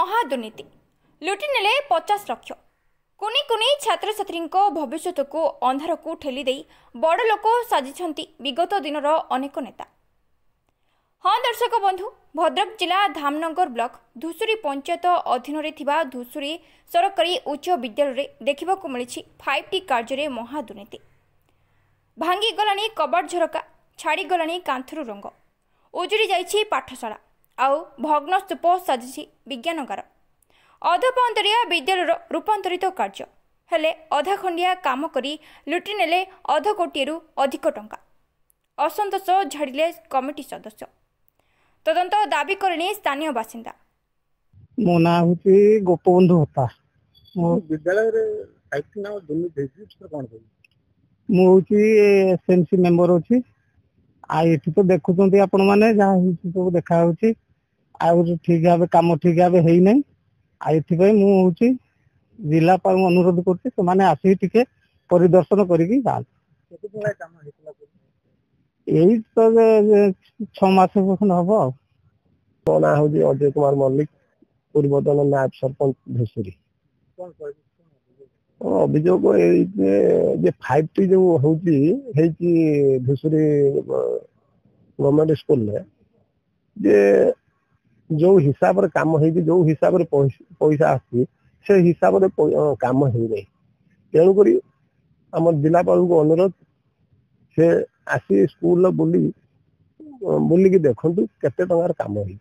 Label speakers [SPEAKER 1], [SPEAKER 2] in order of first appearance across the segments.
[SPEAKER 1] महादुर्नीति लुटि नेले 50 लाख कुनी कुनी छात्र छात्री भविष्य को अंधार को ठेली बड़ लोक साजिछंती विगत दिनर अनेक नेता। हाँ दर्शक बंधु, भद्रक जिला धामनगर ब्लॉक धुसुरी पंचायत अधीन धुसुरी सरकारी उच्च विद्यालय देखा मिली 5T कार्य महादुर्नीति। भांगी गलानी कबाट झरका, छाड़ी गलानी कांथरू रंग, उजुड़ी जाइछि पाठशाला आउ भग्न स्तूप साजिछि विज्ञानगार। अधपंतरिया विद्यालय रूपांतरित कार्य हेले अधा खंडिया काम करी लुटि नेले अध कोटिरु अधिक टंका। असंतोष झाड़िले कमिटी सदस्य। तदंत दाबी करनी स्थानीय बासिंदा।
[SPEAKER 2] मो ना होती गोपबंधु होता
[SPEAKER 3] विद्यालय रे साइट ना दुर्नीति हेछि कोन कोन
[SPEAKER 2] मु होची एसएमसी मेंबर होची। आ एठी तो देखुचंती आपण माने जहा होची सब देखा होची आ ठीक भाबे काम ठीक भाबे हेई नै। आ एठी पय मु होची जिलापाल अनुरोध करते से माने आसी टिके परिदर्शन करिकि जान।
[SPEAKER 3] केते दिन काम हेतला
[SPEAKER 2] एई तो 6 मास खन हबो।
[SPEAKER 3] कोना होजी अजय कुमार मल्लिक, पूर्वतन नायब सरपंच धुसुरी। कोन कोइ अभियोग जे 5T जो होची हेची धुसुरी गवर्नमेंट स्कूल में जे जो हिसाब रे काम हेची, जो हिसाब रे पैसा आसी से हिसाब रे काम हेई नै। तेणु करी हम जिलापाल को अनुरोध से आसी स्कूल बुली की देखंतु केते टंगार काम हेई।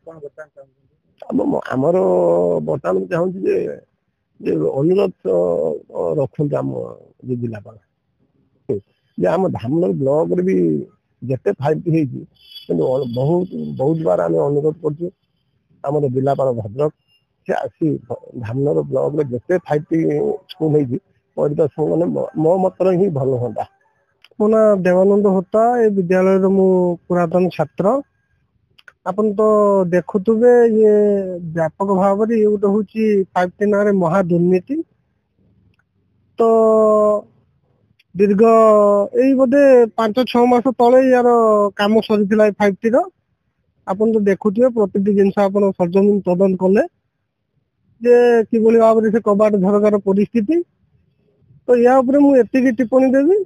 [SPEAKER 3] कोन बतान हमर बतान चाहूँ जे अनुरोध रखते आम जिलापाल जे आम धामनगर ब्लॉक रे भी जिते 5T हेची बहुत बार आम अनुरोध कर जिलापाल भद्रक से आसी धामनगर ब्लॉक में जिते 5T स्कूल हेची परिदर्शन मैंने मो मत ही भल हाँ।
[SPEAKER 2] मो ना देवानंद होता। ए विद्यालय रो मु पुरातन छात्र। अपन तो देखुतुबे ये व्यापक भाव रे ये होची 5T ना रे महादुर्नीति। तो दीर्घ एई बोधे 5-6 मास तले यार काम सरीथिला 5T रो। अपन तो देखुतुबे प्रतिटी जिनस अपन सरजमीन तदंत कले जे किबोली भाव रे से कबाट झरकार परिस्थिति। तो या उपरे मु एतिकी टिप्पणी देबी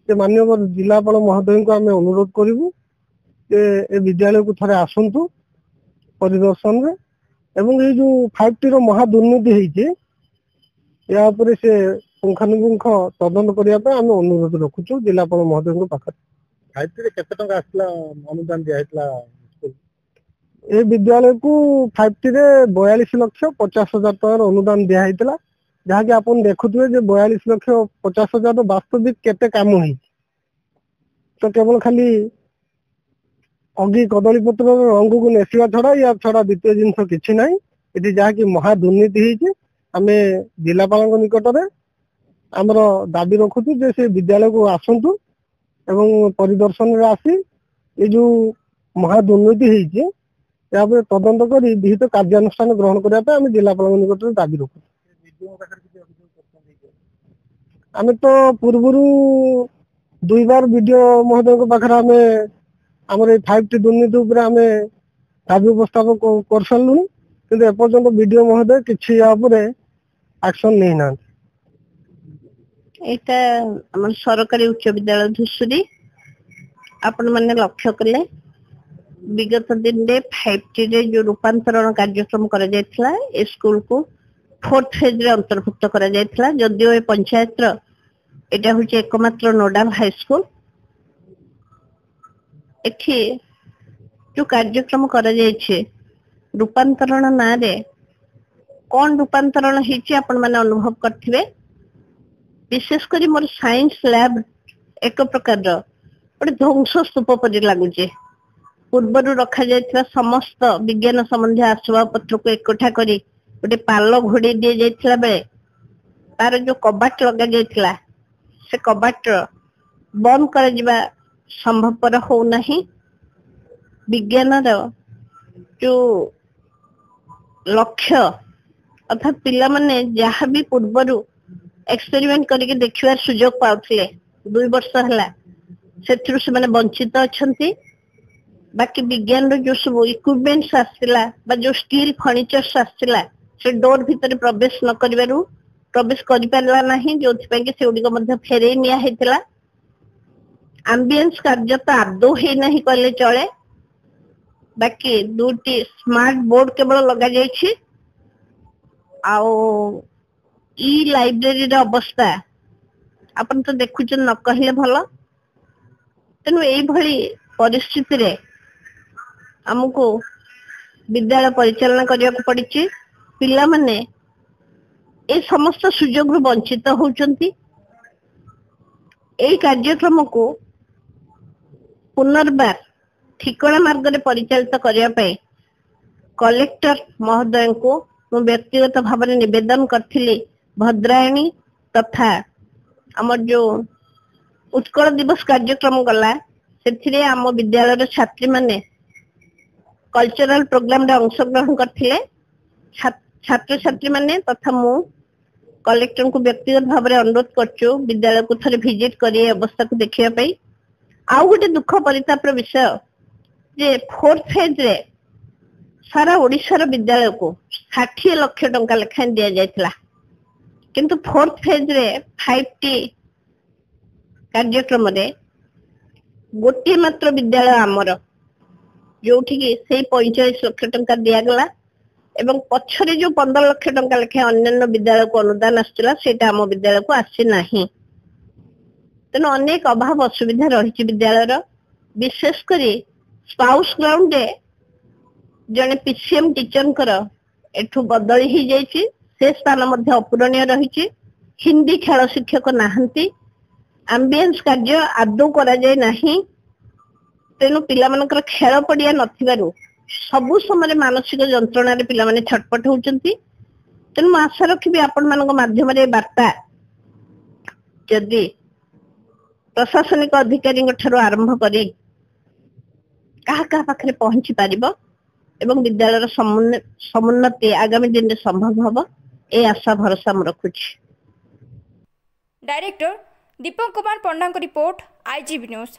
[SPEAKER 2] जे माननीय जिलापाल महोदय को आमे अनुरोध करिवु जे ए विद्यालय को थरे आसंतु परिदर्शन रे एवं ये जो 5T रो महादुर्नीति हेची या उपरे से पुंखानुपुंख तदंत करिया पे आमे अनुरोध रखुछु जिलापाल महोदय को पाखर।
[SPEAKER 3] 5T रे केते टंका आसला अनुदान दिया हेतला स्कूल
[SPEAKER 2] ए विद्यालय को 5T रे 42,50,000 टका अनुदान दिया हेतला। जहाँ कि अपन देखुए 42,50,000 वास्तविक केते काम हुई तो केवल खाली अगी कदली पत्र रंग को नेसिवा छड़ा या छड़ा द्वितीय जिनस किछि नाही। एटी जहाँ कि महादुर्नीति हेछि आमे जिलापाल निकट में आमर दाबी रखुछु जे से विद्यालय को आसंतु एवं परिदर्शन रे आसी ए जो महादुर्नीति हेछि या पे तदंत करी विहित कार्यानुष्ठान ग्रहण करिया पे आमे जिलापाल निकट में दाबी रखुछु। आमे तो पूर्वरु 2 बार वीडियो महोदय को पाखर आमे हमर 5T दुर्नीति उपरे आमे दाबी उपस्थापन कर सलु किंतु एपर्यंत वीडियो महोदय किछि या उपरे एक्शन नै ना।
[SPEAKER 4] एटा हमर सरकारी उच्च विद्यालय धुसुरी आपण माने लक्ष्य कले विगत दिन रे 5T रे जो रूपांतरण कार्यक्रम करा जायथला ए स्कूल को 4th फेज रे अंतर्भुक्त करा जायथला। जदियो ए पंचायत रो एटा होचे एकमात्र नोडाल हाई स्कूल। एठी जो कार्यक्रम करा जायछे रूपांतरण ना रे कोन रूपांतरण हेची आपण माने अनुभव करथिबे। विशेष करी मोर साइंस लैब एक प्रकार रो बड़े ध्वंस स्तूप परि लागुचे। पूर्वरु रखा जायथिबा समस्त विज्ञान संबंधी आसबाब पत्र को एकठा करी गोटे पाल घोड़ी दिए जाइथिला बेले तार जो कबाट लगा जाइथिला से कबाट बंद कर जिबा संभवपर हो नहीं। विज्ञान रो जो लक्ष्य अर्थात पिला माने जहाँ भी पूर्वरु एक्सपेरिमेंट करके देखिबार सुजोग पाउथिले 2 वर्ष हला सेथिरु से माने वंचित अछंती। बाकी विज्ञान जो सब इक्विपमेंट्स आसला जो स्टील फर्निचर्स आसला से डोर भितर प्रवेश न करिबारु प्रवेश करि पारला नाही जोथि कि से गुडी फेरे निया हेतला एम्बियंस कार्य तो आदौ हे नहीं कहले चले बाकी दुटी स्मार्ट बोर्ड केवल लगा जायछि आउ ई लाइब्रेरी रा अवस्था अपन तो देखुछ न कहले भलो तेनु एई भली परिस्थिति रे हमको विद्यालय परिचालना करिया को पड़िछि पिला माने ए समस्त सुजोग रु वंचित होउचंती एई कार्यक्रम को पुनर्बार ठिकणा मार्ग रे परिचालित करिया पे कलेक्टर महोदय को मु व्यक्तिगत भाव में निवेदन करथिली भद्रायणी तथा हमर जो उत्कल दिवस कार्यक्रम गला सेथिरे आम विद्यालय छात्री माने कल्चरल प्रोग्राम रे अंशग्रहण करथिले छात्र छात्री माने तथा मु कलेक्टर को व्यक्तिगत भाव में अनुरोध करछु विद्यालय को थरे विजिट करिए अवस्था को देखिया पई आउ गोटे दुख परितापर विषय जे फोर्थ फेज रे सारा ओडिशार विद्यालय को 60 लाख टंका लेखा दिया जायतिला किंतु फोर्थ फेज रे 5T कार्यक्रम रे गोटे मात्र विद्यालय आमर जोठी की से 45 लाख टंका दिया गला एवं पछरे जो 15 लाख टंका लेखा अन्य विद्यालय को अनुदान आसला सेटा आम विद्यालय को आसी नाही तेणु अनेक अभाव असुविधा रही विद्यालय विशेषकर स्पाउस ग्राउंड रे जने पीसीएम टीचर एठू बदली ही जाइछि से स्थान मध्ये अपूरणीय रही हिंदी खेल शिक्षक नाहंती एम्बियंस कार्य आदौ करा जाय नाही तेणु पिला मानकर खेल पड़िया नथिबारु सबु समय मानसिक जंत्रणा रे पिला माने छटपट होउचंती तेणु आशा रखिबी आपण मानक माध्यम रे वार्ता जदि प्रशासनिक अधिकारी ठारू आरंभ करी कहा कहा पाखरे पहुंची पारिबो एवं विद्यालय समुन्नति आगामी दिन में संभव हब ए आशा भरोसा हम रखुछि।
[SPEAKER 1] डायरेक्टर दीपक कुमार पंडा को रिपोर्ट आईजीबी न्यूज।